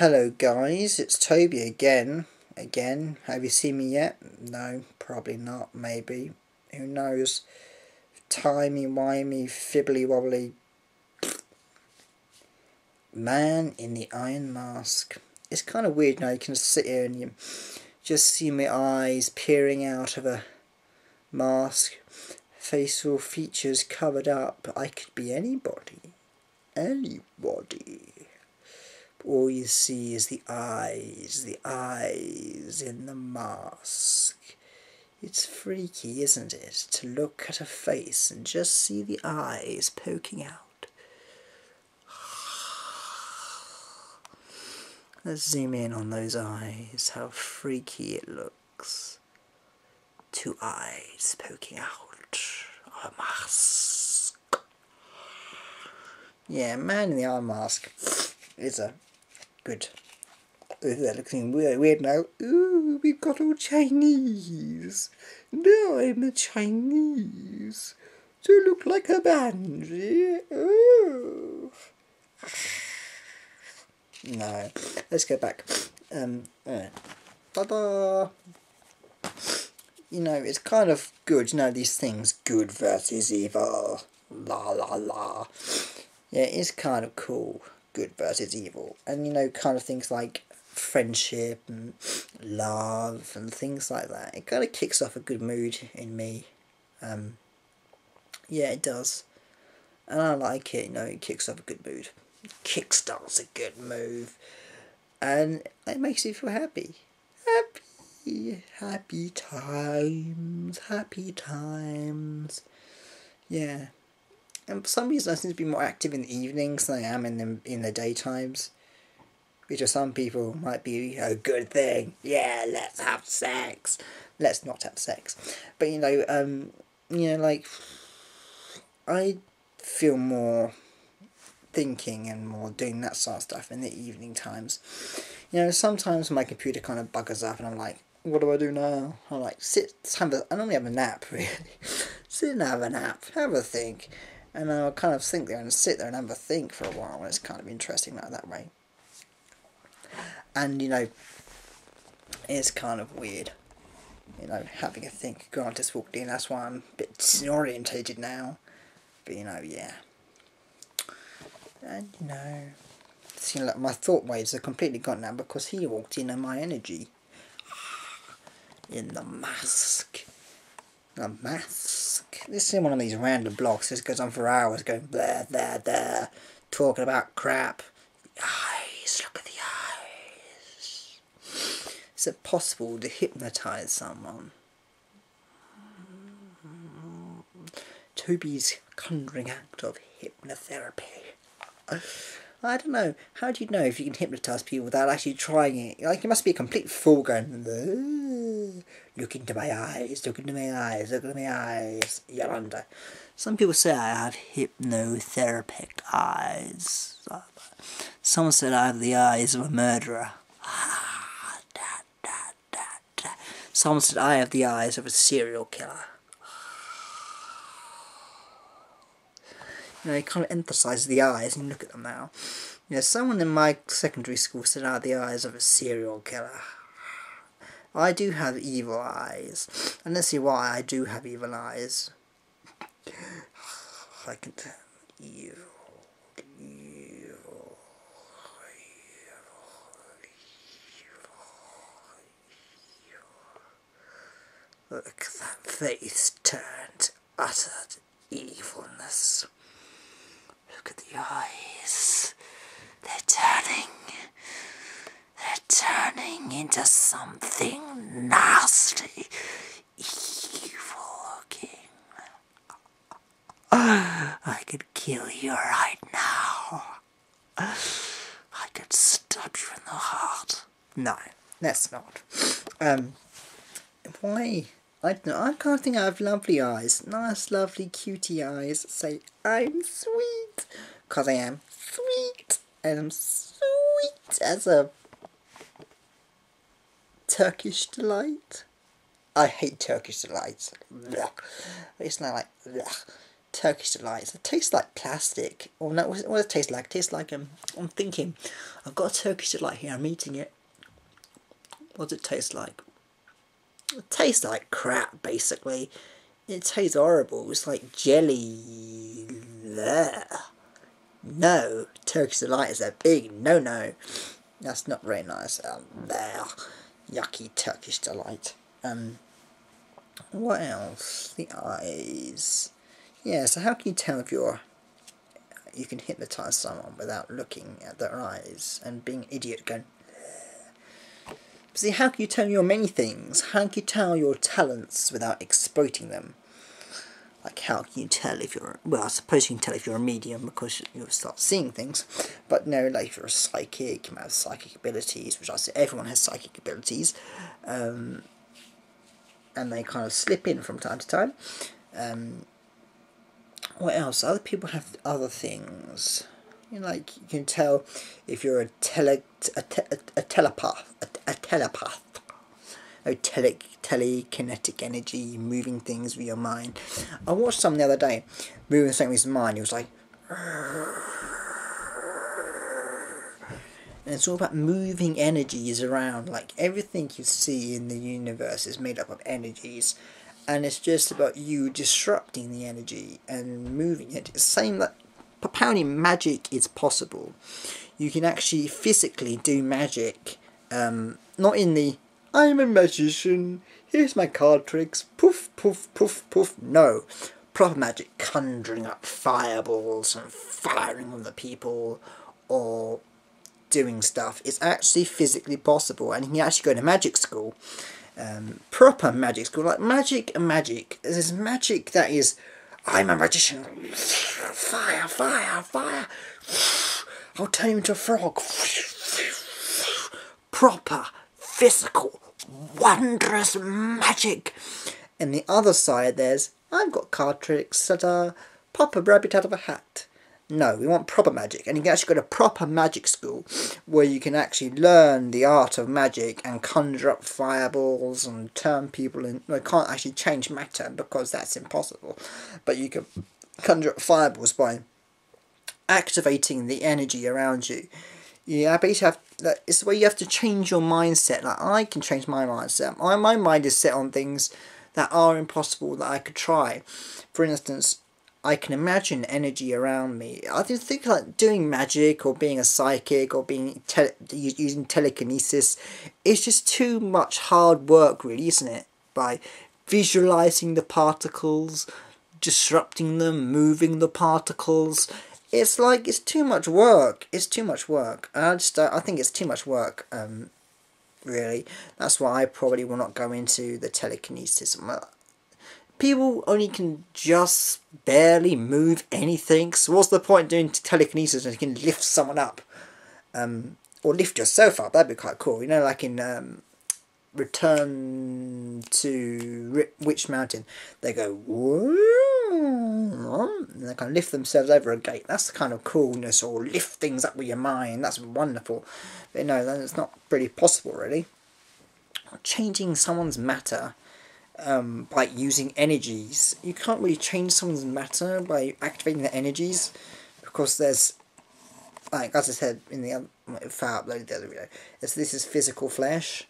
Hello guys, it's Toby again. Have you seen me yet? No, probably not, maybe. Who knows? Timey-wimey, fibbly-wobbly. Man in the Iron Mask. It's kind of weird now, you can sit here and you just see my eyes peering out of a mask. Facial features covered up. I could be anybody. All you see is the eyes in the mask. It's freaky, isn't it, to look at a face and just see the eyes poking out. Let's zoom in on those eyes, how freaky it looks. Two eyes poking out of a mask. Yeah, Man in the Iron Mask is a good. They're looking weird now. Ooh, we've got all Chinese. Now I'm a Chinese. To look like a banshee. Ooh. No, let's go back. Ta-da! You know, it's kind of good. You know, these things, good versus evil. La la la. Yeah, it is kind of cool. Good versus evil, and you know, kind of things like friendship and love and things like that. It kind of kicks off a good mood in me. Yeah, it does, and I like it. You know, it kicks off a good mood, kickstarts a good move, and it makes you feel happy, happy times. Yeah. And for some reason I seem to be more active in the evenings than I am in the daytimes. Which for some people might be a good thing. Yeah, let's have sex. Let's not have sex. But like I feel more thinking and more doing that sort of stuff in the evening times. You know, sometimes my computer kind of buggers up and I'm like, what do I do now? I like I normally have a nap really. Sit and have a nap, have a think. And I'll kind of sit there and have a think for a while, and it's kind of interesting like that way. And, you know, it's kind of weird, you know, having a think. Grant just walked in, that's why I'm a bit disorientated now. But, you know, yeah. And, you know, see, like, my thought waves are completely gone now because he walked in and my energy. In the mask. The mask. This is one of these random blogs. This goes on for hours, going blah blah blah, talking about crap. The eyes. Look at the eyes. Is it possible to hypnotise someone? Toby's conjuring act of hypnotherapy. I don't know. How do you know if you can hypnotise people without actually trying it? Like, it must be a complete fool going, look into my eyes, look into my eyes, look into my eyes, yonder. Some people say I have hypnotherapic eyes. Someone said I have the eyes of a murderer. Someone said I have the eyes of a serial killer. You know, it kind of emphasises the eyes, and you look at them now. You know, someone in my secondary school said I had the eyes of a serial killer. I do have evil eyes. And let's see why I do have evil eyes. I can tell. Evil. Look, that face turned uttered evilness. Look at the eyes. They're turning into something nasty, evil looking. I could kill you right now. I could stab you in the heart. No, let's not. Why? I don't know. I can't think I have lovely eyes. Nice, lovely, cutie eyes. Say, I'm sweet. Because I am sweet. And I'm sweet as a Turkish delight. I hate Turkish delights. Blech. It's not like, blech. Turkish delights. It tastes like plastic. Or no, what does it taste like? It tastes like I'm thinking, I've got a Turkish delight here. I'm eating it. What does it taste like? It tastes like crap, basically. It tastes horrible. It's like jelly. Blech. No, Turkish delight is a big no. That's not very nice. Yucky Turkish delight. What else? The eyes. Yeah, so how can you tell if you can hypnotise someone without looking at their eyes and being an idiot going... See, how can you tell your many things? How can you tell your talents without exploiting them? Like, how can you tell if you're... Well, I suppose you can tell if you're a medium because you'll start seeing things. But no, like, if you're a psychic, you might have psychic abilities, which I say everyone has psychic abilities. And they kind of slip in from time to time. What else? Other people have other things. You know, like, you can tell if you're a telepath. Telekinetic energy, moving things with your mind. I watched something the other day, moving something with his mind. He was like, and it's all about moving energies around. Like, everything you see in the universe is made up of energies, and it's just about you disrupting the energy and moving it. It's the same that apparently magic is possible. You can actually physically do magic, not in the I'm a magician, here's my card tricks, poof, poof, poof, poof. No, proper magic, conjuring up fireballs and firing on the people, or doing stuff. It's actually physically possible, and you can actually go to magic school, proper magic school, like magic and magic. There's magic that is, I'm a magician, fire, fire, fire, I'll turn you into a frog. Proper, physical, wondrous magic. And the other side there's, I've got card tricks that are pop a rabbit out of a hat. No, we want proper magic, and you can actually go to proper magic school where you can actually learn the art of magic and conjure up fireballs and turn people in. Well, you can't actually change matter because that's impossible, but you can conjure up fireballs by activating the energy around you. Yeah, basically it's where you have to change your mindset. Like, I can change my mindset. My mind is set on things that are impossible that I could try. For instance, I can imagine energy around me. I just think like doing magic or being a psychic or being using telekinesis is just too much hard work, really, isn't it? By visualizing the particles, disrupting them, moving the particles. It's like, it's too much work. It's too much work. I think it's too much work, really. That's why I probably will not go into the telekinesis. People only can just barely move anything, so what's the point doing telekinesis if you can lift someone up? Or lift yourself up, that'd be quite cool. You know, like in Return to Witch Mountain, they go, and they kind of lift themselves over a gate. That's the kind of coolness, or lift things up with your mind. That's wonderful. But no, that's not really possible, really. Changing someone's matter by using energies. You can't really change someone's matter by activating the energies, because there's, like, as I said in the if I uploaded the other video, this is physical flesh,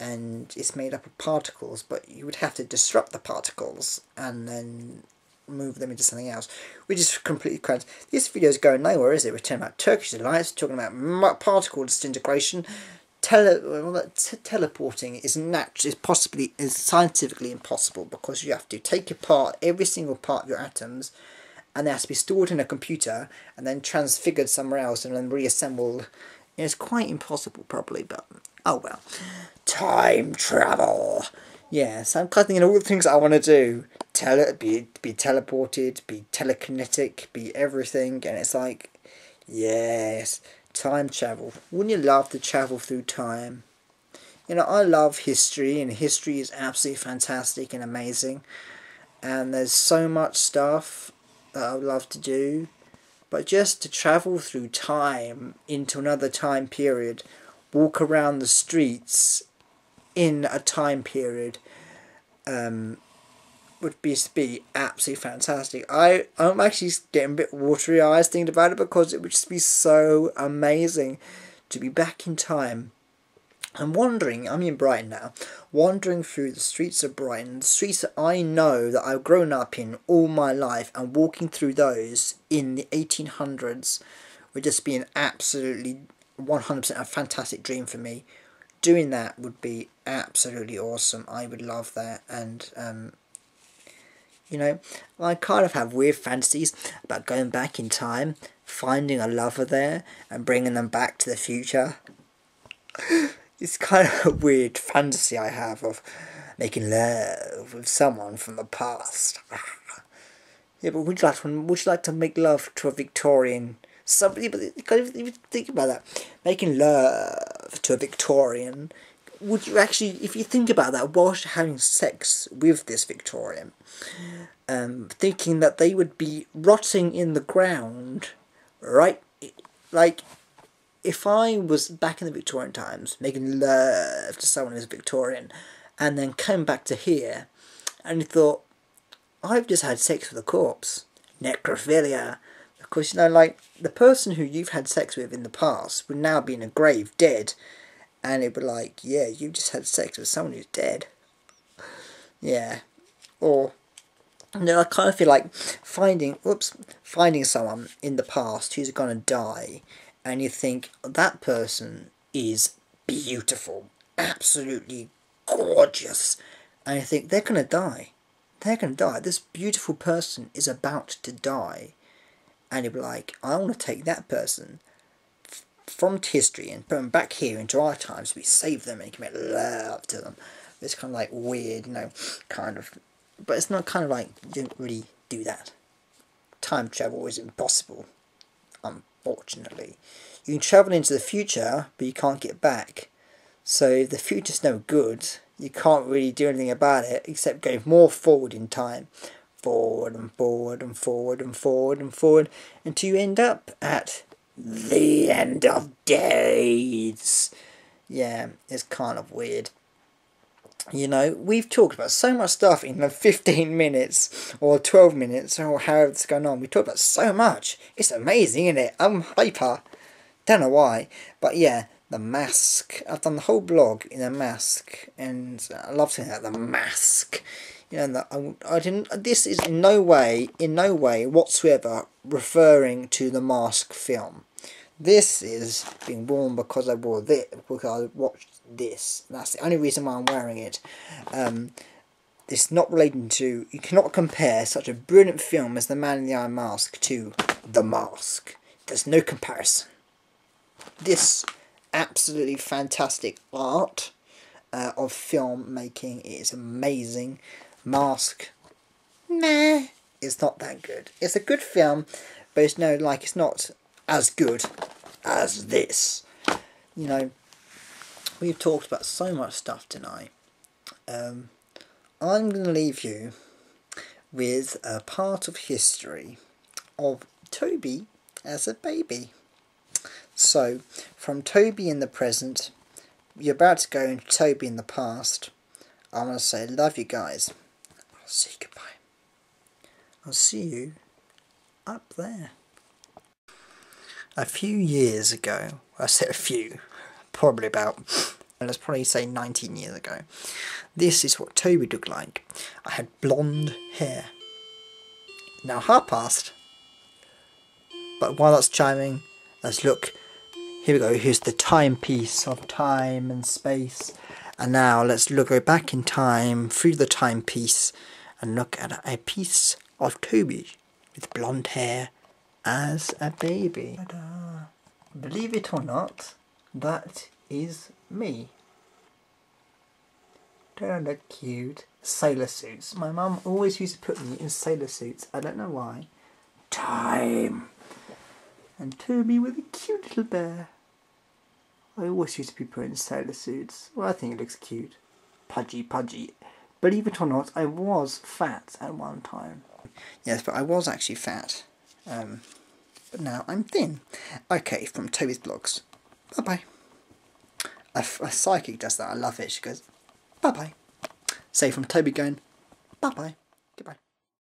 and it's made up of particles, but you would have to disrupt the particles and then move them into something else, which is completely crazy. This video is going nowhere, is it? We're talking about Turkish delights, talking about particle disintegration. Teleporting is scientifically impossible, because you have to take apart every single part of your atoms, and they have to be stored in a computer and then transfigured somewhere else and then reassembled. It's quite impossible, probably, but oh well. Time travel. Yeah, so I'm cutting in all the things I want to do. Be teleported, be telekinetic, be everything, and it's like, yes. Time travel. Wouldn't you love to travel through time? You know, I love history, and history is absolutely fantastic and amazing. And there's so much stuff that I would love to do. But just to travel through time into another time period, walk around the streets in a time period would be absolutely fantastic. I'm actually getting a bit watery eyes thinking about it, because it would just be so amazing to be back in time. I'm wandering, I'm in Brighton now, wandering through the streets of Brighton, the streets that I know that I've grown up in all my life, and walking through those in the 1800s would just be an absolutely 100% a fantastic dream for me. Doing that would be absolutely awesome. I would love that. And you know, I kind of have weird fantasies about going back in time, finding a lover there, and bringing them back to the future. It's kind of a weird fantasy I have of making love with someone from the past. Yeah, but would you like to make love to a Victorian? Somebody, but if you think about that, making love to a Victorian, would you actually, if you think about that, whilst having sex with this Victorian, thinking that they would be rotting in the ground, right? Like, if I was back in the Victorian times, making love to someone who's Victorian, and then came back to here, and you thought, I've just had sex with a corpse. Necrophilia. Of course, you know, like, the person who you've had sex with in the past would now be in a grave, dead. And it'd be like, yeah, you just had sex with someone who's dead. Yeah. Or, you know, I kind of feel like finding someone in the past who's gonna die, and you think, that person is beautiful, absolutely gorgeous, and you think, they're gonna die. They're gonna die. This beautiful person is about to die. And you'd be like, I want to take that person from history and put them back here into our times. We save them and you can make love to them. It's kind of like weird, you know, kind of. But it's not kind of like, you don't really do that. Time travel is impossible, unfortunately. You can travel into the future, but you can't get back. So if the future's no good, you can't really do anything about it except go more forward in time. Forward and forward and forward and forward and forward until you end up at the end of days. Yeah, it's kind of weird. You know, we've talked about so much stuff in 15 minutes or 12 minutes or however it's going on. We talked about so much. It's amazing, isn't it? I'm hyper. Don't know why. But yeah, the mask. I've done the whole blog in a mask. And I love saying that, the mask. You know, I didn't. This is in no way whatsoever referring to the Mask film. This is being worn because I wore this, because I watched this. That's the only reason why I'm wearing it. It's not relating to. You cannot compare such a brilliant film as The Man in the Iron Mask to The Mask. There's no comparison. This absolutely fantastic art of film making is amazing. Mask, nah, it's not that good. It's a good film, but it's it's not as good as this. You know, we've talked about so much stuff tonight. I'm going to leave you with a part of history of Toby as a baby. So, from Toby in the present, you're about to go into Toby in the past. I want to say, love you guys. I'll say goodbye. I'll see you up there. A few years ago, I said a few, probably about, let's probably say 19 years ago, this is what Toby looked like. I had blonde hair. Now, half past, but while that's chiming, let's look. Here we go, here's the timepiece of time and space. And now let's go back in time, through the timepiece, and look at a piece of Toby with blonde hair as a baby. Ta-da. Believe it or not, that is me. Don't I look cute? Sailor suits. My mum always used to put me in sailor suits. I don't know why. Time. And Toby with a cute little bear. I always used to be put in sailor suits. Well, I think it looks cute. Pudgy, pudgy. Believe it or not, I was fat at one time. Yes, but I was actually fat. But now I'm thin. Okay, from Toby's blogs. Bye-bye. A psychic does that. I love it. She goes, bye-bye. Say from Toby going, bye-bye. Goodbye.